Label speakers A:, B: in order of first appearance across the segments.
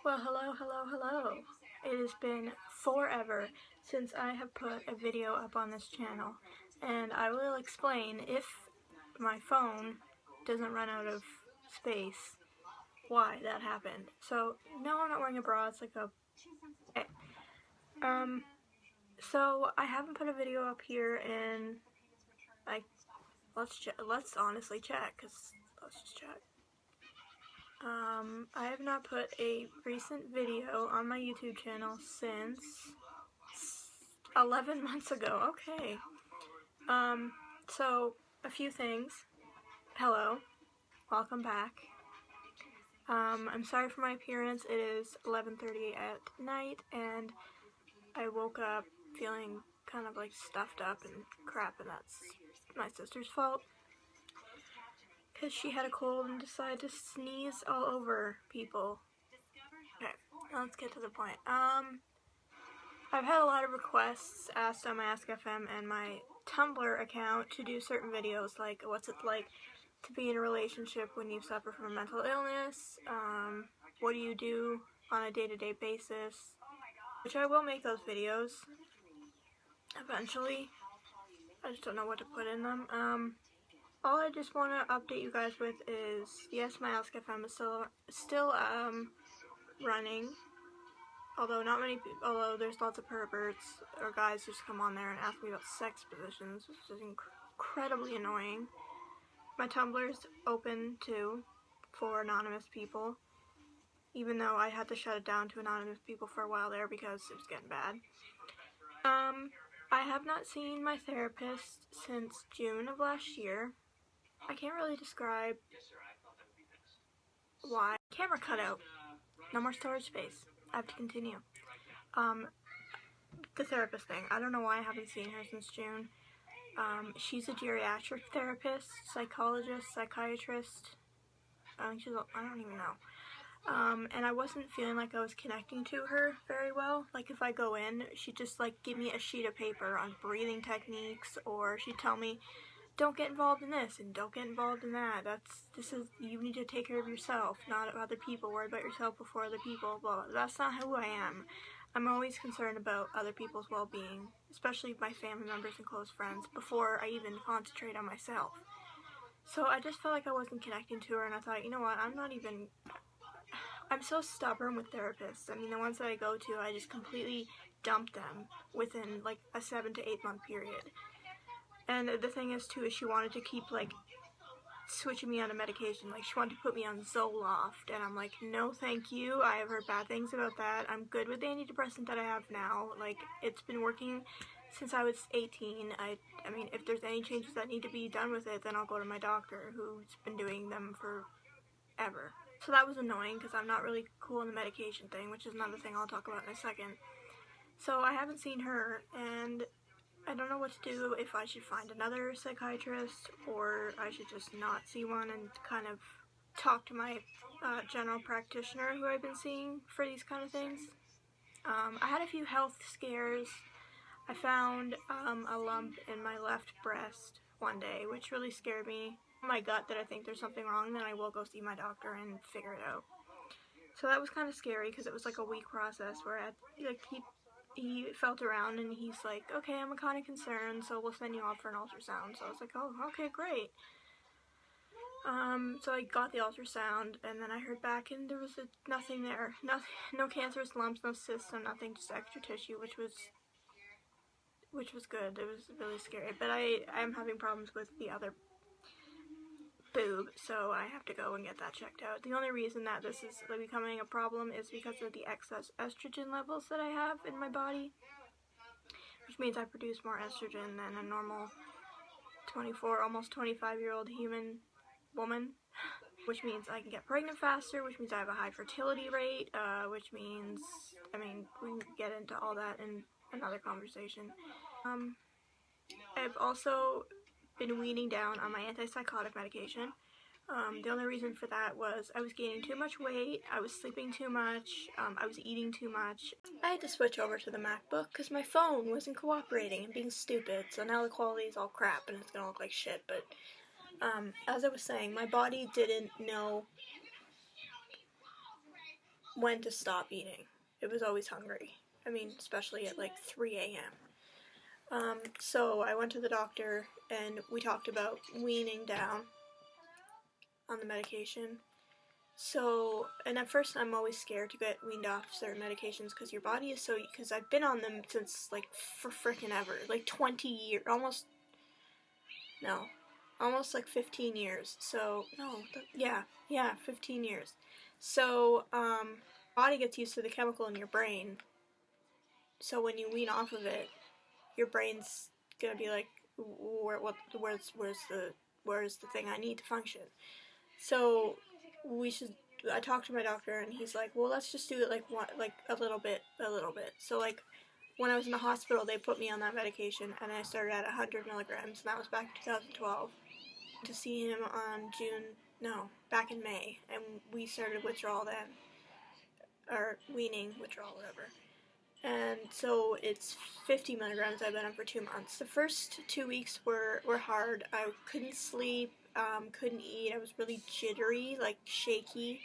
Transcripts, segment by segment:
A: Well, hello. It has been forever since I have put a video up on this channel, and I will explain if my phone doesn't run out of space why that happened. So, no, I'm not wearing a bra, it's like a... Okay. So I haven't put a video up here in, like, let's honestly check, because let's just check. I have not put a recent video on my YouTube channel since 11 months ago. Okay. So a few things. Hello. Welcome back. I'm sorry for my appearance. It is 11:30 at night and I woke up feeling kind of like stuffed up and crap, and that's my sister's fault. Because she had a cold and decided to sneeze all over people. Okay, let's get to the point. I've had a lot of requests asked on my AskFM and my Tumblr account to do certain videos, like what's it like to be in a relationship when you suffer from a mental illness, what do you do on a day-to-day basis, which I will make those videos eventually. I just don't know what to put in them. All I just want to update you guys with is, yes, my AskFM is still running, although there's lots of perverts or guys just come on there and ask me about sex positions, which is incredibly annoying. My Tumblr is open too for anonymous people, even though I had to shut it down to anonymous people for a while there because it was getting bad. I have not seen my therapist since June of last year. I can't really describe why. Camera cut out. No more storage space. I have to continue. The therapist thing. I don't know why I haven't seen her since June. She's a geriatric therapist, psychologist, psychiatrist. I don't even know. And I wasn't feeling like I was connecting to her very well. Like if I go in, she'd just like give me a sheet of paper on breathing techniques, or she'd tell me, don't get involved in this and don't get involved in that. You need to take care of yourself, not other people. Worry about yourself before other people, blah, blah. That's not who I am. I'm always concerned about other people's well-being, especially my family members and close friends, before I even concentrate on myself. So I just felt like I wasn't connecting to her, and I thought, you know what, I'm so stubborn with therapists. I mean, the ones that I go to, I just completely dump them within like a 7 to 8 month period. And the thing is too, is she wanted to keep like switching me on a medication. Like she wanted to put me on Zoloft, and I'm like, no thank you. I have heard bad things about that. I'm good with the antidepressant that I have now. Like, it's been working since I was 18. I mean, if there's any changes that need to be done with it, then I'll go to my doctor, who's been doing them forever. So that was annoying because I'm not really cool on the medication thing, which is another thing I'll talk about in a second. So I haven't seen her, and I don't know what to do, if I should find another psychiatrist or I should just not see one and kind of talk to my general practitioner who I've been seeing for these kind of things. I had a few health scares. I found a lump in my left breast one day, which really scared me. My gut that I think there's something wrong, then I will go see my doctor and figure it out. So that was kind of scary because it was like a week process where he felt around and he's like, okay, I'm kind of concerned, so we'll send you off for an ultrasound. So I was like, oh, okay, great. So I got the ultrasound, and then I heard back, and there was nothing there. No cancerous lumps, no cysts, no nothing, just extra tissue, which was good. It was really scary. But I'm having problems with the other boob, so I have to go and get that checked out. The only reason that this is becoming a problem is because of the excess estrogen levels that I have in my body, which means I produce more estrogen than a normal 24, almost 25-year-old human woman, which means I can get pregnant faster, which means I have a high fertility rate, which means, I mean, we can get into all that in another conversation. I've also been weaning down on my antipsychotic medication. The only reason for that was I was gaining too much weight, I was sleeping too much, I was eating too much. I had to switch over to the MacBook because my phone wasn't cooperating and being stupid, so now the quality is all crap and it's gonna look like shit. But as I was saying, my body didn't know when to stop eating. It was always hungry. I mean, especially at like 3 a.m. So I went to the doctor and we talked about weaning down on the medication. So, and at first I'm always scared to get weaned off certain medications because your body is so, because I've been on them since like for frickin' ever, like 20 years, almost like 15 years. So, no, yeah, 15 years. So, body gets used to the chemical in your brain. So when you wean off of it, your brain's gonna be like, where's the thing I need to function? So I talked to my doctor and he's like, well, let's just do it like a little bit. So like when I was in the hospital, they put me on that medication and I started at 100 milligrams, and that was back in 2012. To see him on back in May, and we started withdrawal then, or weaning, withdrawal, whatever. And so it's 50 milligrams I've been on for 2 months. The first 2 weeks were hard. I couldn't sleep, couldn't eat. I was really jittery, like shaky.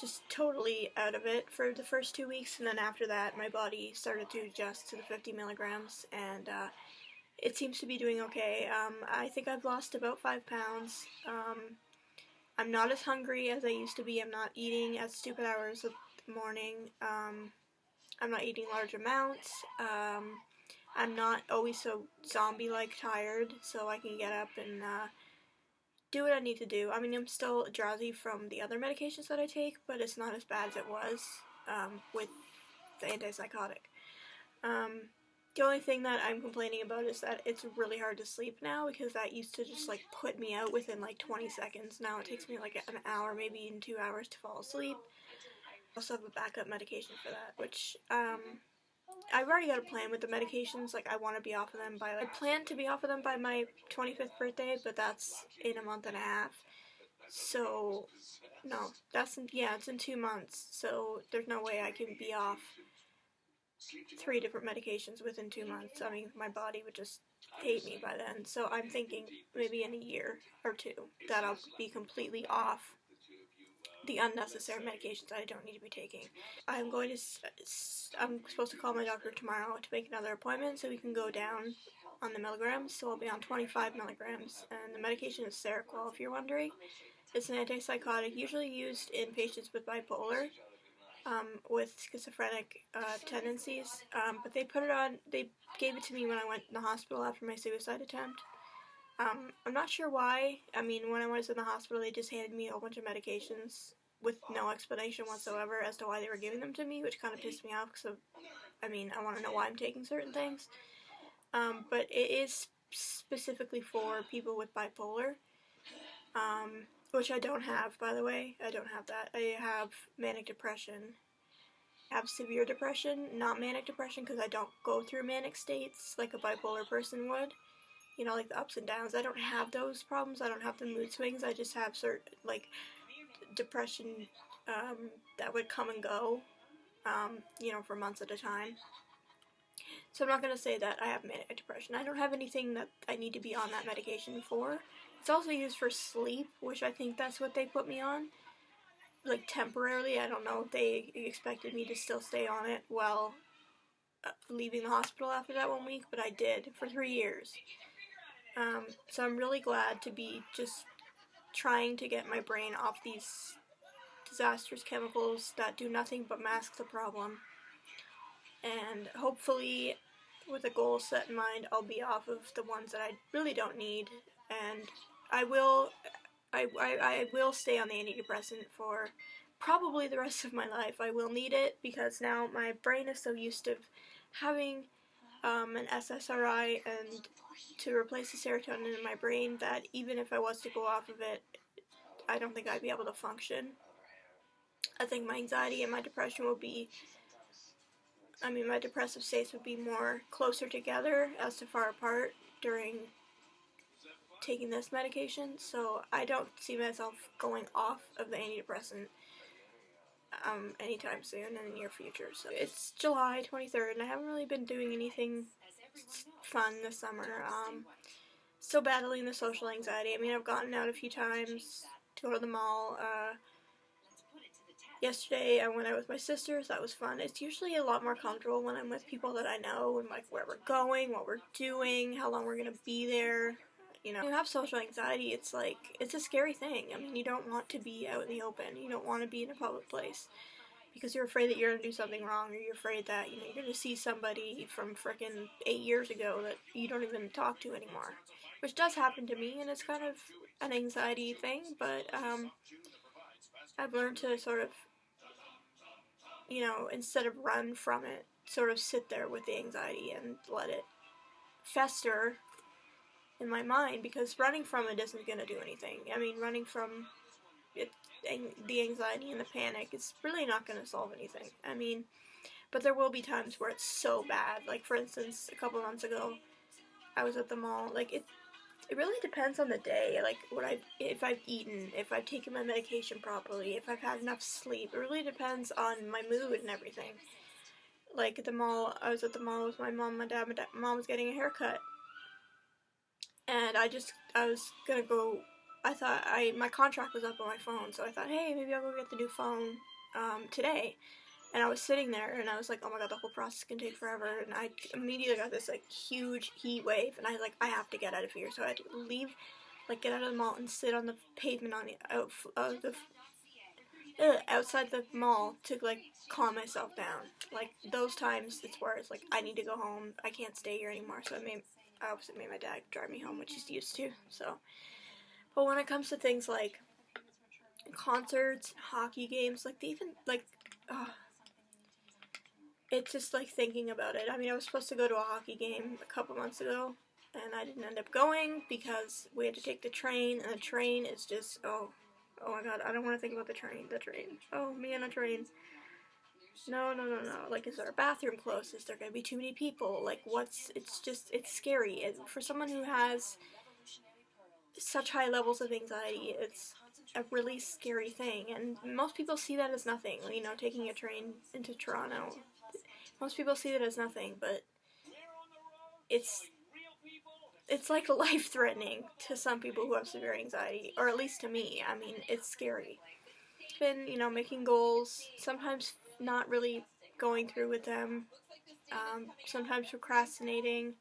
A: Just totally out of it for the first 2 weeks. And then after that, my body started to adjust to the 50 milligrams, and it seems to be doing okay. I think I've lost about 5 pounds. I'm not as hungry as I used to be. I'm not eating at stupid hours of the morning. I'm not eating large amounts. I'm not always so zombie-like tired, so I can get up and do what I need to do. I mean, I'm still drowsy from the other medications that I take, but it's not as bad as it was with the antipsychotic. The only thing that I'm complaining about is that it's really hard to sleep now, because that used to just like put me out within like 20 seconds. Now it takes me like an hour, maybe even 2 hours to fall asleep. I also have a backup medication for that, which I've already got a plan with the medications. Like I want to be off of them I plan to be off of them by my 25th birthday, but that's in a month and a half. So no, it's in 2 months. So there's no way I can be off 3 different medications within 2 months. I mean, my body would just hate me by then. So I'm thinking maybe in a year or 2 that I'll be completely off the unnecessary medications that I don't need to be taking. I'm supposed to call my doctor tomorrow to make another appointment so we can go down on the milligrams. So I'll be on 25 milligrams, and the medication is Seroquel, if you're wondering. It's an antipsychotic usually used in patients with bipolar, with schizophrenic tendencies, but they gave it to me when I went in the hospital after my suicide attempt. I'm not sure why. I mean, when I was in the hospital, they just handed me a whole bunch of medications with no explanation whatsoever as to why they were giving them to me, which kind of pissed me off, because I want to know why I'm taking certain things. But it is specifically for people with bipolar, which I don't have, by the way. I don't have that. I have manic depression. I have severe depression, not manic depression, because I don't go through manic states like a bipolar person would. You know, like the ups and downs. I don't have those problems. I don't have the mood swings. I just have certain, like, depression that would come and go, for months at a time. So I'm not going to say that I have manic depression. I don't have anything that I need to be on that medication for. It's also used for sleep, which I think that's what they put me on. Like, temporarily. I don't know if they expected me to still stay on it while leaving the hospital after that 1 week, but I did for 3 years. So I'm really glad to be just trying to get my brain off these disastrous chemicals that do nothing but mask the problem. And hopefully, with a goal set in mind, I'll be off of the ones that I really don't need, and I will stay on the antidepressant for probably the rest of my life. I will need it, because now my brain is so used to having an SSRI and to replace the serotonin in my brain that even if I was to go off of it, I don't think I'd be able to function. I think my anxiety and my depression my depressive states would be more closer together as to far apart during taking this medication, so I don't see myself going off of the antidepressant anytime soon in the near future. So it's July 23rd, and I haven't really been doing anything fun this summer. Still battling the social anxiety. I mean, I've gotten out a few times to go to the mall. Yesterday I went out with my sisters. That was fun. It's usually a lot more comfortable when I'm with people that I know and like where we're going, what we're doing, how long we're gonna be there. You know, when you have social anxiety, it's like, it's a scary thing. I mean, you don't want to be out in the open. You don't want to be in a public place because you're afraid that you're gonna do something wrong, or you're afraid that, you know, you're gonna see somebody from frickin' 8 years ago that you don't even talk to anymore. Which does happen to me, and it's kind of an anxiety thing, but I've learned to sort of, you know, instead of run from it, sort of sit there with the anxiety and let it fester in my mind, because running from it isn't going to do anything. I mean, running from it, the anxiety and the panic, it's really not going to solve anything. I mean, but there will be times where it's so bad. Like, for instance, a couple months ago, I was at the mall. Like, it really depends on the day, like if I've eaten, if I've taken my medication properly, if I've had enough sleep. It really depends on my mood and everything. Like at the mall, I was at the mall with my mom, my dad. My mom was getting a haircut, and I was gonna go. I thought my contract was up on my phone, so I thought, hey, maybe I'll go get the new phone today. And I was sitting there, and I was like, oh my god, the whole process can take forever. And I immediately got this, like, huge heat wave, and I was like, I have to get out of here. So I had to leave, like, get out of the mall and sit on the pavement on outside the mall to, like, calm myself down. Like, those times, it's where it's like, I need to go home. I can't stay here anymore. So I obviously made my dad drive me home, which he's used to. So, but when it comes to things like concerts, hockey games, like, they even, like, it's just like thinking about it. I mean, I was supposed to go to a hockey game a couple months ago, and I didn't end up going because we had to take the train, and the train is just, oh my god, I don't want to think about the train. Oh, me on a train. No. Like, is there a bathroom close? Is there going to be too many people? Like, it's scary. And for someone who has such high levels of anxiety, it's a really scary thing. And most people see that as nothing, you know, taking a train into Toronto. Most people see it as nothing, but it's like life-threatening to some people who have severe anxiety, or at least to me. I mean, it's scary. Been, you know, making goals, sometimes not really going through with them, sometimes procrastinating.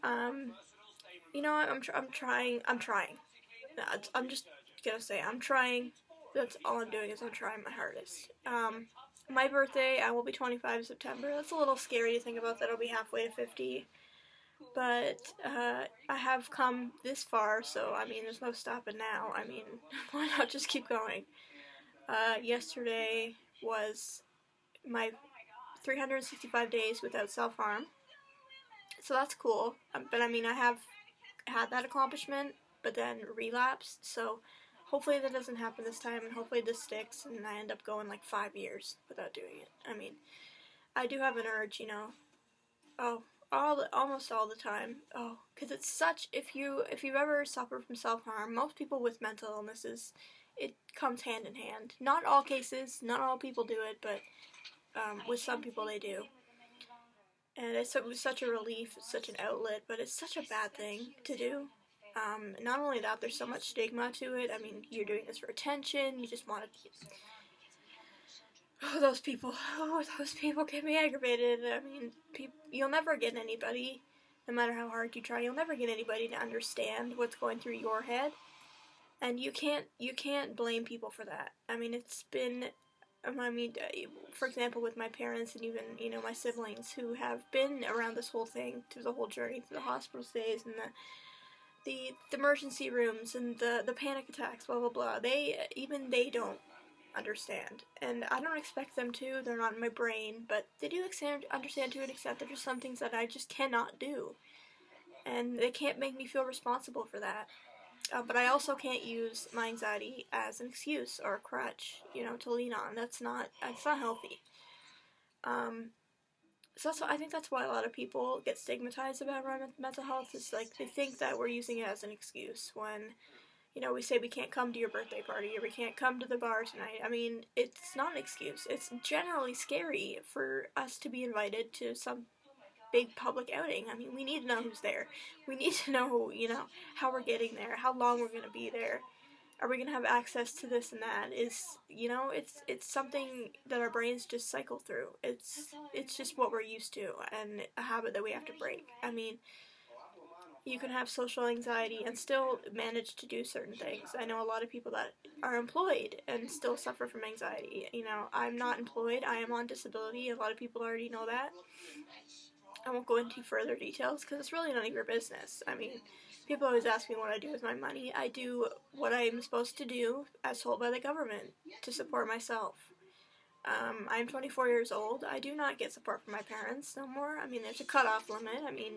A: You know what, I'm trying. I'm just gonna say I'm trying. That's all I'm doing, is I'm trying my hardest. My birthday, I will be 25 in September. That's a little scary to think about that I'll be halfway to 50. But I have come this far, so I mean, there's no stopping now. I mean, why not just keep going? Yesterday was my 365 days without self-harm. So that's cool. But I mean, I have had that accomplishment, but then relapsed. So hopefully that doesn't happen this time, and hopefully this sticks, and I end up going like 5 years without doing it. I mean, I do have an urge, you know. Almost all the time. Because it's such, if you've ever suffered from self-harm, most people with mental illnesses, it comes hand in hand. Not all cases, not all people do it, but with some people they do. And it was such a relief, it's such an outlet, but it's such a bad thing to do. Not only that, there's so much stigma to it. I mean, you're doing this for attention, you just want to... those people get me aggravated. I mean, you'll never get anybody, no matter how hard you try, you'll never get anybody to understand what's going through your head. And you can't blame people for that. I mean, it's been... for example, with my parents and even, you know, my siblings who have been around this whole thing, through the whole journey, through the hospital stays and the emergency rooms and the panic attacks, blah blah blah. They don't understand, and I don't expect them to. They're not in my brain, but they do understand to an extent. There's just some things that I just cannot do, and they can't make me feel responsible for that. But I also can't use my anxiety as an excuse or a crutch, you know, to lean on. That's not healthy. So I think that's why a lot of people get stigmatized about mental health. Is like they think that we're using it as an excuse when, you know, we say we can't come to your birthday party or we can't come to the bar tonight. I mean, it's not an excuse. It's generally scary for us to be invited to some big public outing. I mean, we need to know who's there. We need to know, how we're getting there, how long we're going to be there. Are we going to have access to this and that? It's something that our brains just cycle through. It's just what we're used to, and a habit that we have to break. I mean, you can have social anxiety and still manage to do certain things. I know a lot of people that are employed and still suffer from anxiety. I'm not employed. I am on disability. A lot of people already know that. I won't go into further details because it's really none of your business. I mean, people always ask me what I do with my money. I do what I'm supposed to do as told by the government to support myself. I'm 24 years old. I do not get support from my parents no more. I mean, there's a cutoff limit. I mean,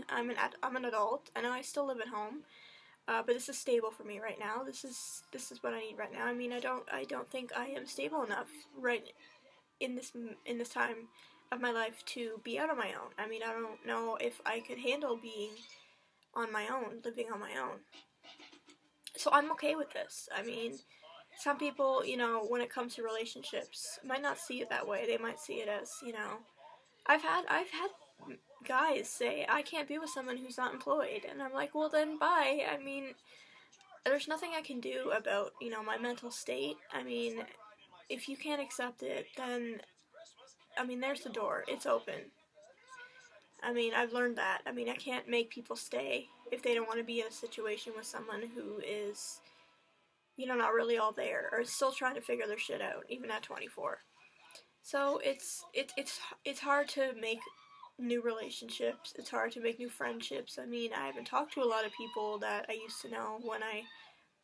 A: I'm an adult. I know I still live at home, but this is stable for me right now. This is what I need right now. I mean, I don't think I am stable enough right in this time of my life to be out on my own. I mean, I don't know if I could handle being on my own, living on my own. So I'm okay with this. I mean, some people, when it comes to relationships, might not see it that way. They might see it as, I've had guys say, I can't be with someone who's not employed. And I'm like, well then, bye. I mean, there's nothing I can do about, my mental state. I mean, if you can't accept it, then, I mean, there's the door. It's open. I mean, I've learned that. I mean, I can't make people stay if they don't want to be in a situation with someone who is, not really all there, or still trying to figure their shit out, even at 24. So it's hard to make new relationships. It's hard to make new friendships. I mean, I haven't talked to a lot of people that I used to know when I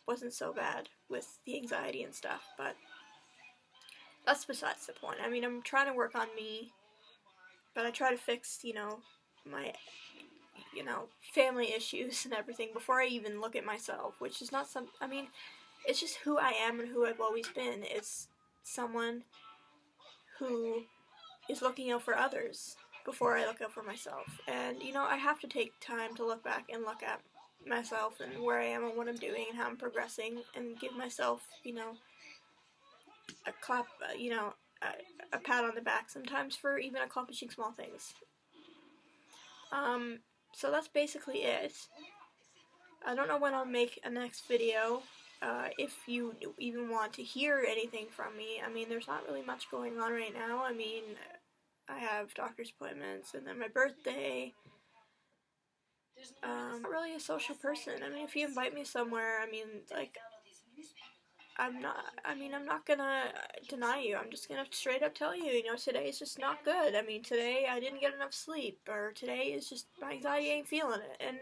A: wasn't so bad with the anxiety and stuff, but that's besides the point. I mean, I'm trying to work on me, but I try to fix, my, family issues and everything before I even look at myself, which is not I mean, it's just who I am and who I've always been. It's someone who is looking out for others before I look out for myself. And, I have to take time to look back and look at myself and where I am and what I'm doing and how I'm progressing, and give myself, a clap, a pat on the back sometimes for even accomplishing small things. So that's basically it. I don't know when I'll make a next video. If you even want to hear anything from me. I mean, there's not really much going on right now. I mean, I have doctor's appointments and then my birthday. I'm not really a social person. I mean, if you invite me somewhere, I mean, like, I'm not gonna deny you. I'm just gonna straight up tell you, today is just not good. I mean, today I didn't get enough sleep, or today is just, my anxiety ain't feeling it. And,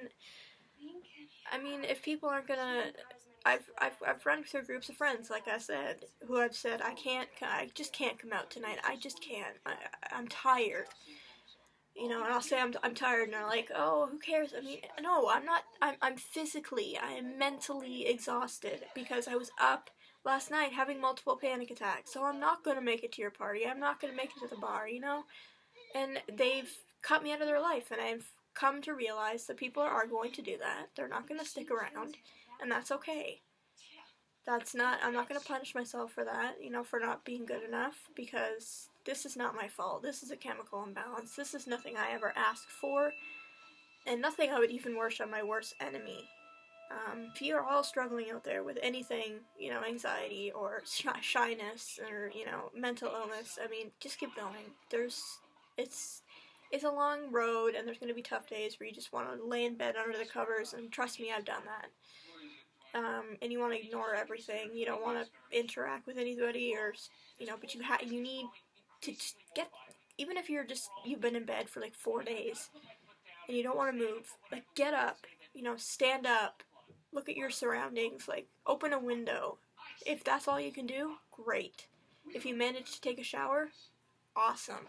A: I mean, if people aren't gonna, I've run through groups of friends, like I said, who have said, I just can't come out tonight. I just can't. I'm tired. And I'll say I'm tired, and they're like, oh, who cares? I mean, no, I'm not. I'm physically, I am mentally exhausted because I was up last night having multiple panic attacks. So I'm not going to make it to your party. I'm not going to make it to the bar, And they've cut me out of their life, and I've come to realize that people are going to do that. They're not going to stick around, and that's okay. I'm not going to punish myself for that, for not being good enough, because this is not my fault. This is a chemical imbalance. This is nothing I ever asked for, and nothing I would even wish on my worst enemy. If you're all struggling out there with anything, anxiety or shyness or, mental illness, I mean, just keep going. It's a long road, and there's going to be tough days where you just want to lay in bed under the covers, and trust me, I've done that. And you want to ignore everything. You don't want to interact with anybody, or, but you need to just even if you've been in bed for like 4 days, and you don't want to move, like, get up, stand up, look at your surroundings, like, open a window. If that's all you can do, great. If you manage to take a shower, awesome.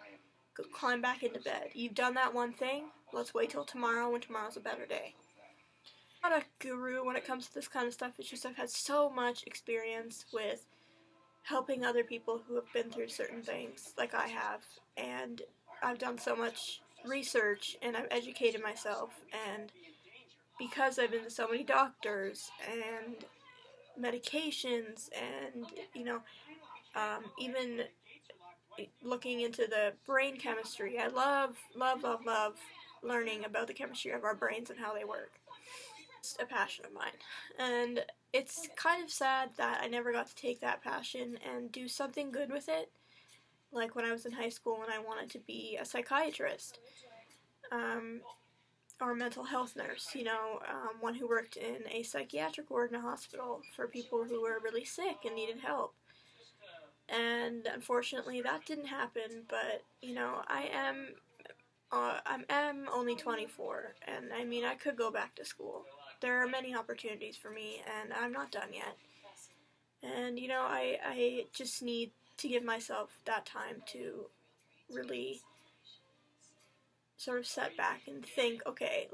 A: Go climb back into bed. You've done that one thing, let's wait till tomorrow when tomorrow's a better day. I'm not a guru when it comes to this kind of stuff. It's just I've had so much experience with helping other people who have been through certain things like I have, and I've done so much research and I've educated myself, and because I've been to so many doctors and medications and even looking into the brain chemistry. I love learning about the chemistry of our brains and how they work. It's a passion of mine, and it's kind of sad that I never got to take that passion and do something good with it, like when I was in high school and I wanted to be a psychiatrist, or a mental health nurse, one who worked in a psychiatric ward in a hospital for people who were really sick and needed help. And unfortunately that didn't happen, but I am only 24, and I mean, I could go back to school. There are many opportunities for me, and I'm not done yet. And I just need to give myself that time to really sort of set back and think, okay,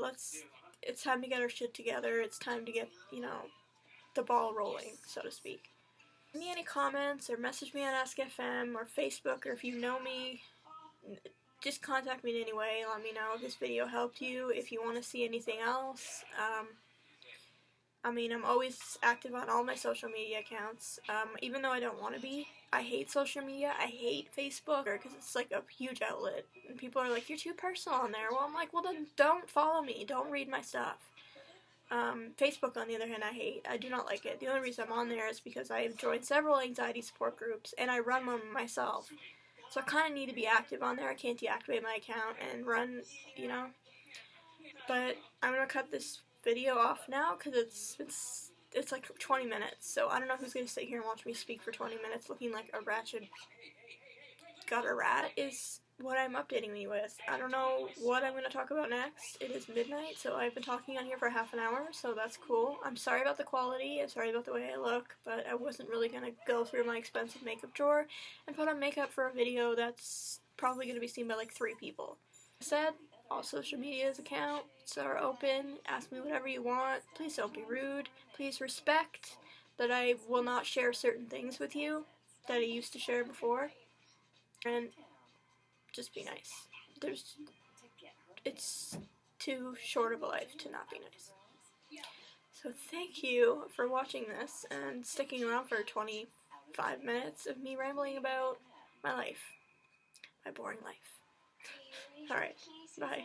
A: it's time to get our shit together. It's time to get, the ball rolling, so to speak. Give me any comments or message me on AskFM or Facebook, or if you know me, just contact me in any way. Let me know if this video helped you, if you want to see anything else. I'm always active on all my social media accounts, even though I don't want to be. I hate social media. I hate Facebook, because it's like a huge outlet, and people are like, you're too personal on there. Well, I'm like, well, then don't follow me. Don't read my stuff. Facebook, on the other hand, I hate. I do not like it. The only reason I'm on there is because I have joined several anxiety support groups, and I run one myself. So I kind of need to be active on there. I can't deactivate my account and run, But I'm going to cut this video off now, because it's like 20 minutes. So I don't know who's going to sit here and watch me speak for 20 minutes looking like a ratchet gutter rat is what I'm updating me with. I don't know what I'm going to talk about next. It is midnight, so I've been talking on here for half an hour, so that's cool. I'm sorry about the quality, I'm sorry about the way I look, but I wasn't really going to go through my expensive makeup drawer and put on makeup for a video that's probably going to be seen by like 3 people. Like I said, all social media's accounts are open. Ask me whatever you want. Please don't be rude. Please respect that I will not share certain things with you that I used to share before. And just be nice. It's too short of a life to not be nice. So thank you for watching this and sticking around for 25 minutes of me rambling about my life. My boring life. Alright, bye.